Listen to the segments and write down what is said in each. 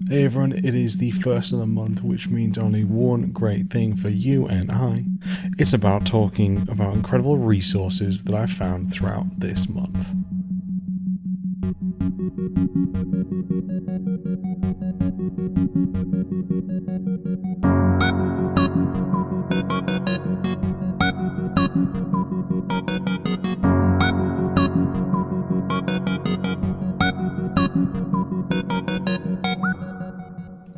Hey everyone, it is the first of the month, which means only one great thing for you and I. It's about talking about incredible resources that I found throughout this month.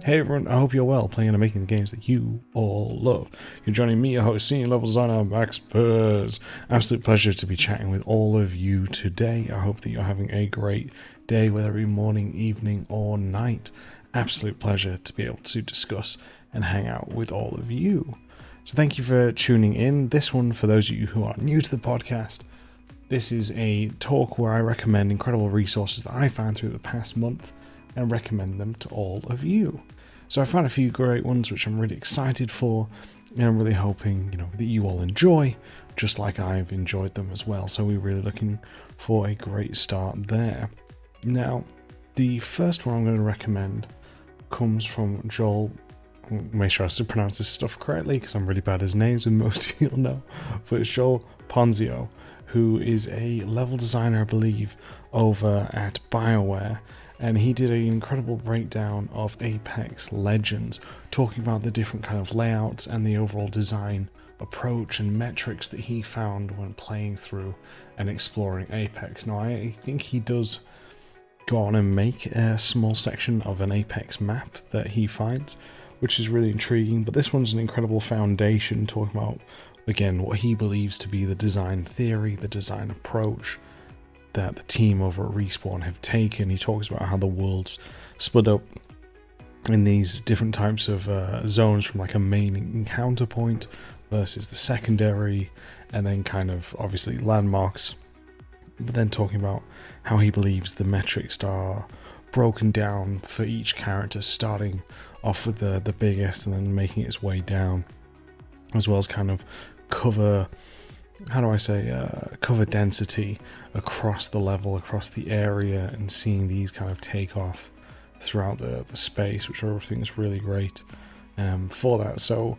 Hey everyone, I hope you're well, playing and making the games that you all love. You're joining me, your host, senior level designer Max Purrs. Absolute pleasure to be chatting with all of you today. I hope that you're having a great day, whether it be morning, evening, or night. Absolute pleasure to be able to discuss and hang out with all of you. So thank you for tuning in. This one, for those of you who are new to the podcast, this is a talk where I recommend incredible resources that I found through the past month and recommend them to all of you. So I found a few great ones which I'm really excited for, and I'm really hoping that you all enjoy, just like I've enjoyed them as well. So we're really looking for a great start there. Now, the first one I'm going to recommend comes from Joel. Make sure I still pronounce this stuff correctly because I'm really bad at names, and most of you will know. But it's Joel Ponzio, who is a level designer, I believe, over at BioWare. And he did an incredible breakdown of Apex Legends, talking about the different kind of layouts and the overall design approach and metrics that he found when playing through and exploring Apex. Now, I think he does go on and make a small section of an Apex map that he finds, which is really intriguing. But this one's an incredible foundation, talking about, again, what he believes to be the design theory, the design approach that the team over at Respawn have taken. He talks about how the world's split up in these different types of zones, from like a main encounter point versus the secondary, and then kind of obviously landmarks. But then talking about how he believes the metrics are broken down for each character, starting off with the biggest and then making its way down, as well as kind of cover density across the level, across the area, and seeing these kind of take off throughout the space, which I think is really great for that. So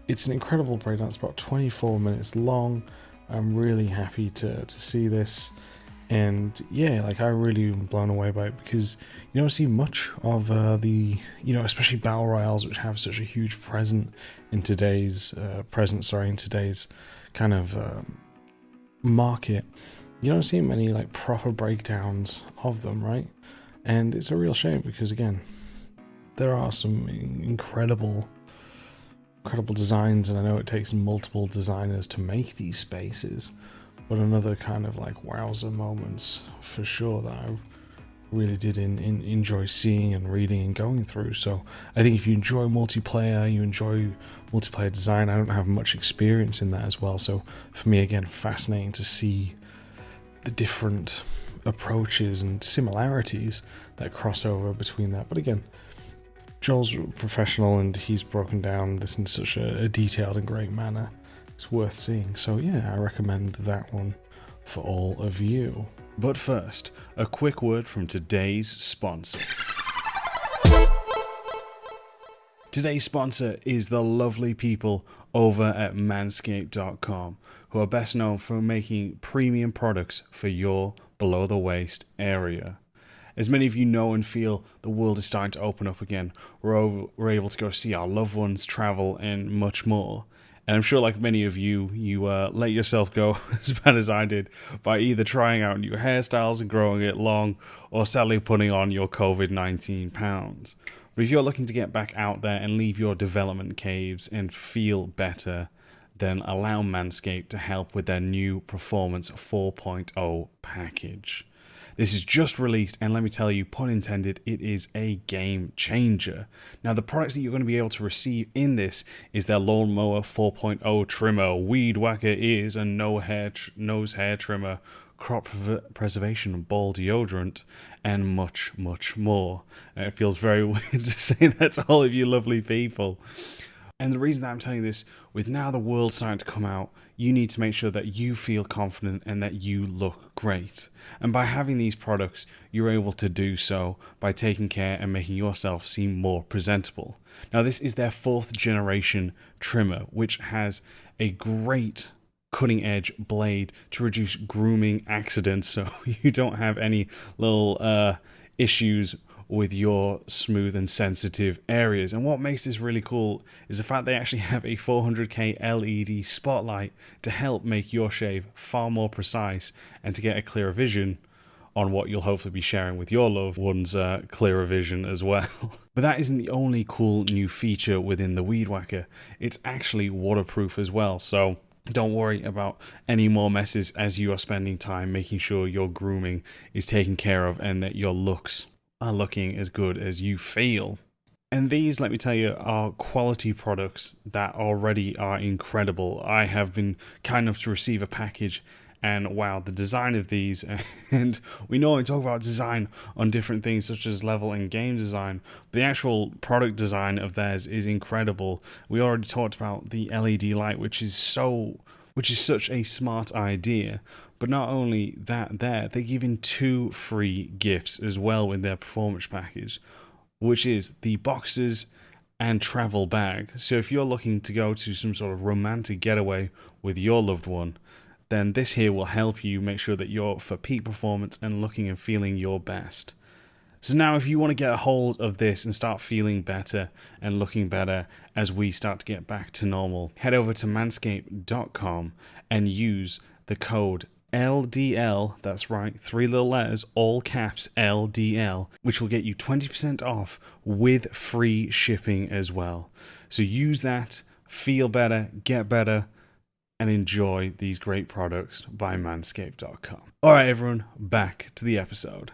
it's an incredible breakdown. It's about 24 minutes long. I'm really happy to see this. And yeah, like, I really am blown away by it, because you don't see much of especially battle royales, which have such a huge presence in today's kind of market. You don't see many like proper breakdowns of them, right? And it's a real shame, because again, there are some incredible designs, and I know it takes multiple designers to make these spaces, but another kind of like wowzer moments for sure that I really did enjoy seeing and reading and going through. So I think if you enjoy multiplayer, you enjoy multiplayer design. I don't have much experience in that as well, so for me, again, fascinating to see the different approaches and similarities that cross over between that. But again, Joel's professional, and he's broken down this in such a detailed and great manner. It's worth seeing. So yeah, I recommend that one for all of you. But first, a quick word from today's sponsor. Today's sponsor is the lovely people over at Manscaped.com, who are best known for making premium products for your below the waist area. As many of you know and feel, the world is starting to open up again. We're able to go see our loved ones, travel, and much more. And I'm sure, like many of you, let yourself go as bad as I did by either trying out new hairstyles and growing it long, or sadly putting on your COVID-19 pounds. But if you're looking to get back out there and leave your development caves and feel better, then allow Manscaped to help with their new Performance 4.0 package. This is just released, and let me tell you, pun intended, it is a game changer. Now, the products that you're going to be able to receive in this is their Lawnmower 4.0 trimmer, Weed Whacker ears and nose hair trimmer, crop preservation ball deodorant, and much, much more. It feels very weird to say that to all of you lovely people. And the reason that I'm telling you this, with now the world starting to come out, you need to make sure that you feel confident and that you look great. And by having these products, you're able to do so by taking care and making yourself seem more presentable. Now, this is their 4th generation trimmer, which has a great cutting edge blade to reduce grooming accidents, so you don't have any little issues with your smooth and sensitive areas. And what makes this really cool is the fact they actually have a 400k LED spotlight to help make your shave far more precise and to get a clearer vision on what you'll hopefully be sharing with your loved ones, clearer vision as well. But that isn't the only cool new feature within the Weed Whacker. It's actually waterproof as well, so don't worry about any more messes as you are spending time making sure your grooming is taken care of and that your looks are looking as good as you feel. And these, let me tell you, are quality products that already are incredible. I have been kind enough to receive a package, and wow, the design of these, and we normally talk about design on different things such as level and game design, but the actual product design of theirs is incredible. We already talked about the LED light, which is such a smart idea. But not only that, they're giving 2 free gifts as well with their performance package, which is the boxes and travel bag. So if you're looking to go to some sort of romantic getaway with your loved one, then this here will help you make sure that you're for peak performance and looking and feeling your best. So now if you want to get a hold of this and start feeling better and looking better as we start to get back to normal, head over to manscape.com and use the code LDL, that's right, 3 little letters, all caps LDL, which will get you 20% off with free shipping as well. So use that, feel better, get better, and enjoy these great products by manscaped.com. All right, everyone, back to the episode.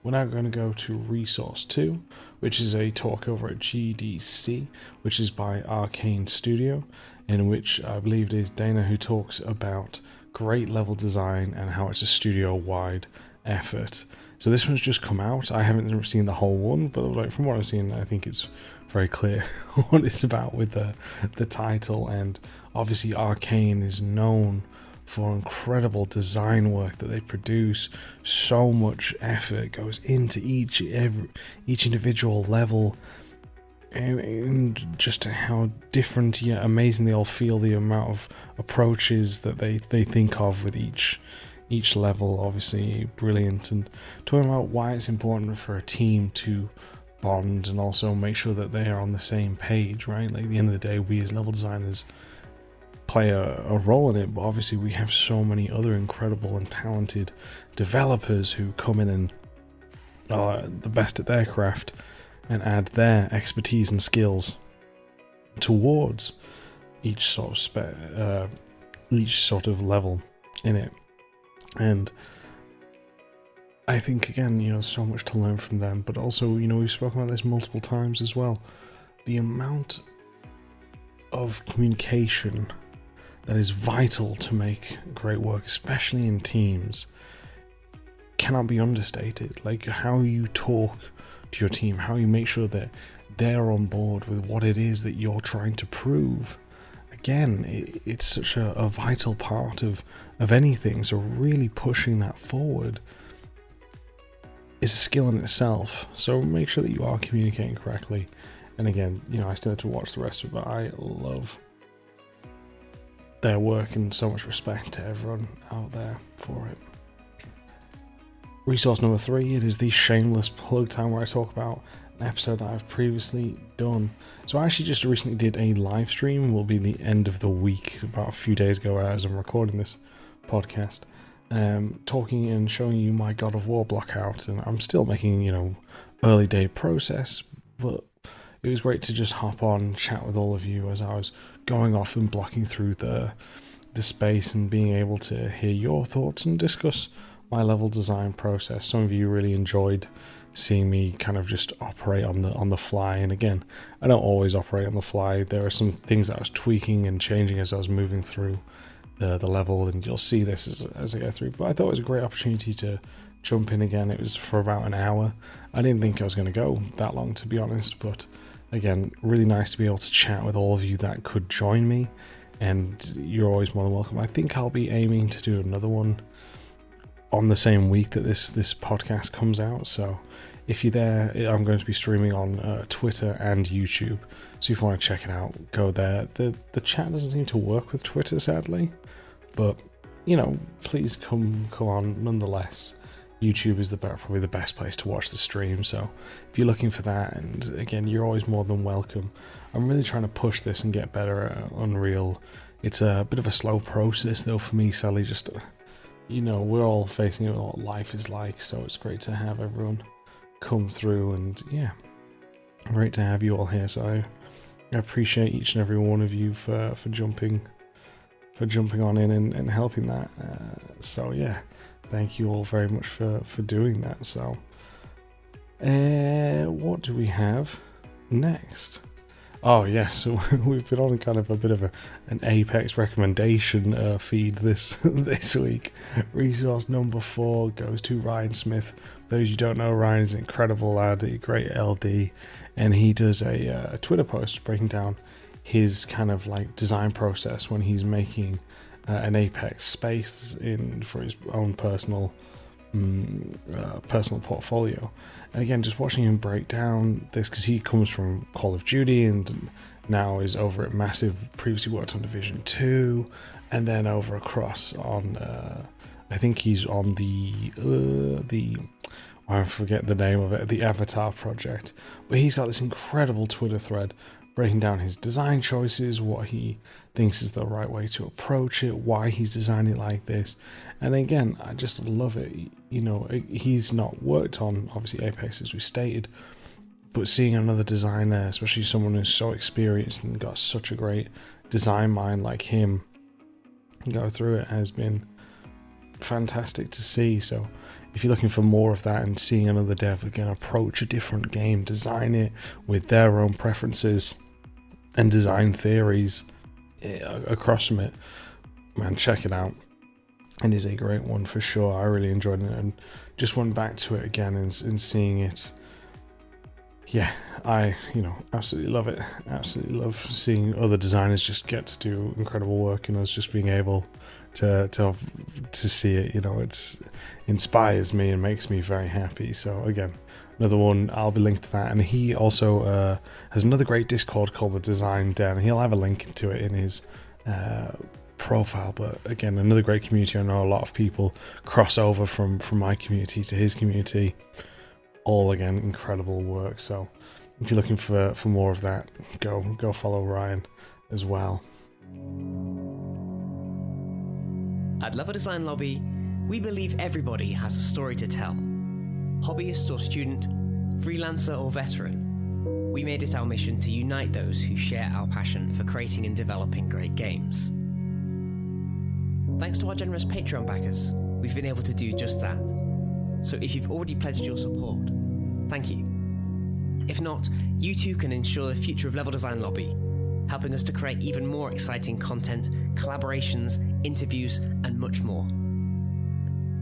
We're now going to go to Resource 2, which is a talk over at GDC, which is by Arcane Studio, in which I believe it is Dana who talks about great level design and how it's a studio-wide effort. So this one's just come out. I haven't seen the whole one, but like from what I've seen, I think it's very clear what it's about with the title. And obviously Arcane is known for incredible design work that they produce. So much effort goes into each individual level, and just how different yet amazing they all feel. The amount of approaches that they think of with each level, obviously brilliant. And talking about why it's important for a team to bond and also make sure that they are on the same page, right? Like at the end of the day, we as level designers play a role in it, but obviously we have so many other incredible and talented developers who come in and are the best at their craft and add their expertise and skills towards each sort of level in it. And I think again, so much to learn from them, but also, we've spoken about this multiple times as well. The amount of communication that is vital to make great work, especially in teams, cannot be understated. Like how you talk to your team, how you make sure that they're on board with what it is that you're trying to prove. Again, it's such a vital part of anything, so really pushing that forward is a skill in itself. So make sure that you are communicating correctly. And again, I still have to watch the rest of it, but I love their work and so much respect to everyone out there for it. Resource number 3, it is the shameless plug time, where I talk about an episode that I've previously done. So I actually just recently did a live stream, will be the end of the week, about a few days ago as I'm recording this podcast, talking and showing you my God of War block out. And I'm still making, early day process, but it was great to just hop on and chat with all of you as I was going off and blocking through the space and being able to hear your thoughts and discuss my level design process. Some of you really enjoyed seeing me kind of just operate on the fly. And again, I don't always operate on the fly. There are some things that I was tweaking and changing as I was moving through the level, and you'll see this as I go through. But I thought it was a great opportunity to jump in again. It was for about an hour. I didn't think I was going to go that long, to be honest, but again, really nice to be able to chat with all of you that could join me, and you're always more than welcome. I think I'll be aiming to do another one on the same week that this podcast comes out, so if you're there, I'm going to be streaming on Twitter and YouTube, so if you want to check it out, go there. The chat doesn't seem to work with Twitter, sadly, but you know, please come on nonetheless. YouTube is probably the best place to watch the stream, so if you're looking for that, and again, you're always more than welcome. I'm really trying to push this and get better at Unreal. It's a bit of a slow process though for me, sadly. Just, you know, we're all facing it, what life is like, so it's great to have everyone come through, and yeah, great to have you all here. So I appreciate each and every one of you for jumping on in and helping that. So yeah, thank you all very much for doing that. So what do we have next? Oh yes, so we've been on kind of a bit of an Apex recommendation feed this week. Resource number 4 goes to Ryan Smith. Those you don't know, Ryan's an incredible lad, a great LD, and he does a Twitter post breaking down his kind of like design process when he's making an Apex space for his own personal portfolio. And again, just watching him break down this, because he comes from Call of Duty and now is over at Massive, previously worked on Division 2, and then over across on I think he's on the I forget the name of it, the Avatar project, but he's got this incredible Twitter thread breaking down his design choices, what he thinks is the right way to approach it, why he's designing it like this. And again, I just love it. You know, he's not worked on, obviously, Apex, as we stated, but seeing another designer, especially someone who's so experienced and got such a great design mind like him, go through it has been fantastic to see. So if you're looking for more of that and seeing another dev again approach a different game, design it with their own preferences and design theories across from it, man, check it out. It is a great one for sure. I really enjoyed it and just went back to it again and seeing it. Yeah, I absolutely love it. Absolutely love seeing other designers just get to do incredible work, and us just being able to see it. You know, it inspires me and makes me very happy. So again, another one, I'll be linked to that. And he also has another great Discord called the Design Den. He'll have a link to it in his profile. But again, another great community. I know a lot of people cross over from my community to his community. All again incredible work. So if you're looking for more of that, go follow Ryan as well. At Level Design Lobby, we believe everybody has a story to tell. Hobbyist or student, freelancer or veteran, we made it our mission to unite those who share our passion for creating and developing great games. Thanks to our generous Patreon backers, we've been able to do just that. So if you've already pledged your support, thank you. If not, you too can ensure the future of Level Design Lobby, helping us to create even more exciting content, collaborations, interviews, and much more.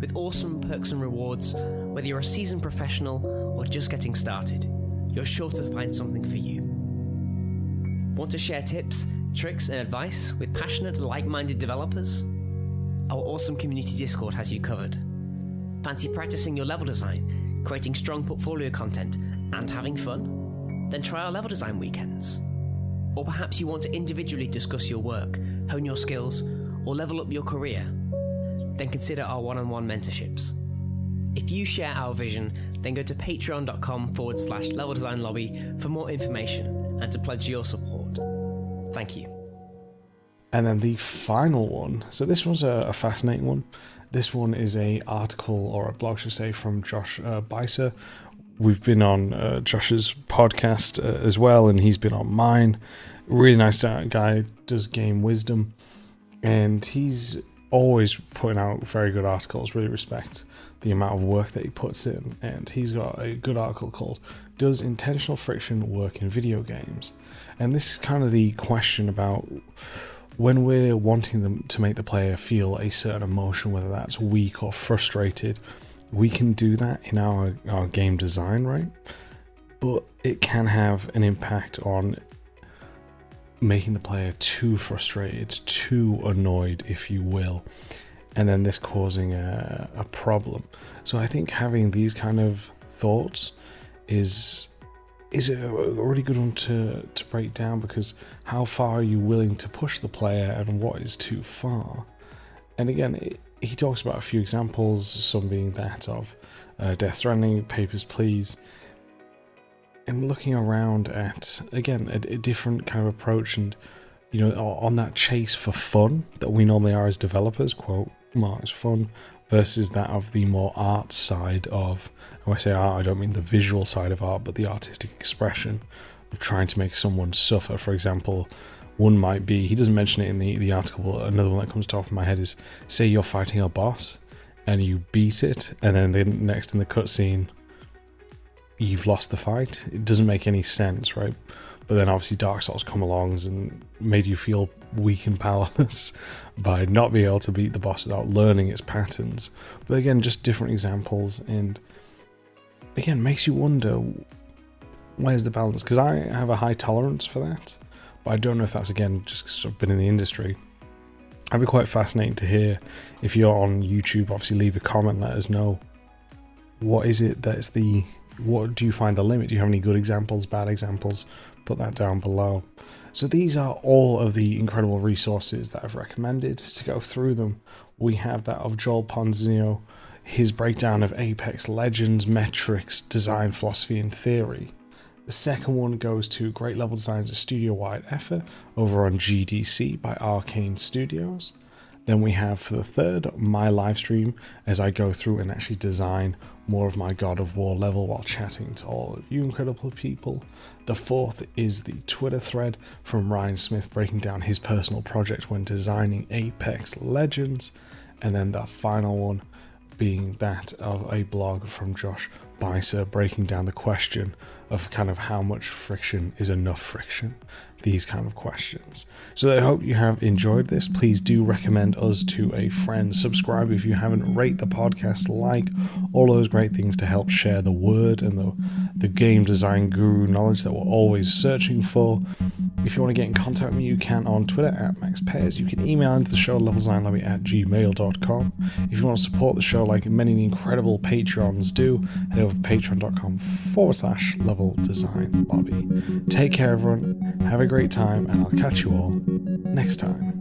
With awesome perks and rewards, whether you're a seasoned professional or just getting started, you're sure to find something for you. Want to share tips, tricks, and advice with passionate, like-minded developers? Our awesome community Discord has you covered. Fancy practicing your level design, creating strong portfolio content, and having fun? Then try our level design weekends. Or perhaps you want to individually discuss your work, hone your skills, or level up your career? Then consider our one-on-one mentorships. If you share our vision, then go to patreon.com/Level Design Lobby for more information and to pledge your support. Thank you. And then the final one. So this one's a fascinating one. This one is a article, or a blog, should say, from Josh Beiser. We've been on Josh's podcast as well, and he's been on mine. Really nice guy, does game wisdom, and he's always putting out very good articles. Really respect the amount of work that he puts in, and he's got a good article called "Does Intentional Friction Work in Video Games?" And this is kind of the question about when we're wanting them to make the player feel a certain emotion, whether that's weak or frustrated. We can do that in our game design, right? But it can have an impact on making the player too frustrated, too annoyed, if you will, and then this causing a problem. So I think having these kind of thoughts is a really good one to break down, because how far are you willing to push the player and what is too far? And again, he talks about a few examples, some being that of Death Stranding, Papers, Please, and looking around at, again, a different kind of approach, and on that chase for fun that we normally are as developers, quote marks fun, versus that of the more art side of, when I say art, I don't mean the visual side of art, but the artistic expression of trying to make someone suffer. For example, one might be, he doesn't mention it in the article, but another one that comes to top of my head is, say you're fighting a boss and you beat it, and then next in the cutscene you've lost the fight. It doesn't make any sense, right? But then obviously Dark Souls come along and made you feel weak and powerless by not being able to beat the boss without learning its patterns. But again, just different examples, and again, makes you wonder, where's the balance? Because I have a high tolerance for that, but I don't know if that's, again, just because I've been in the industry. I'd be quite fascinating to hear, if you're on YouTube, obviously leave a comment, let us know, what is it that's what do you find the limit? Do you have any good examples, bad examples? Put that down below. So these are all of the incredible resources that I've recommended. To go through them, we have that of Joel Ponzino, his breakdown of Apex Legends, metrics, design philosophy and theory. The second one goes to Great Level Design's a studio-wide effort over on GDC by Arcane Studios. Then we have, for the third, my live stream as I go through and actually design more of my God of War level while chatting to all of you incredible people. The fourth is the Twitter thread from Ryan Smith breaking down his personal project when designing Apex Legends. And then the final one being that of a blog from Josh Beiser breaking down the question of kind of how much friction is enough friction, these kind of questions. So I hope you have enjoyed this. Please do recommend us to a friend, subscribe if you haven't, rate the podcast, like, all those great things to help share the word and the game design guru knowledge that we're always searching for. If you want to get in contact with me, you can on Twitter at MaxPairs. You can email into the show leveldesignlobby@gmail.com. If you want to support the show like many of the incredible Patreons do, head over to patreon.com/leveldesignlobby. Take care, everyone. Have a great time, and I'll catch you all next time.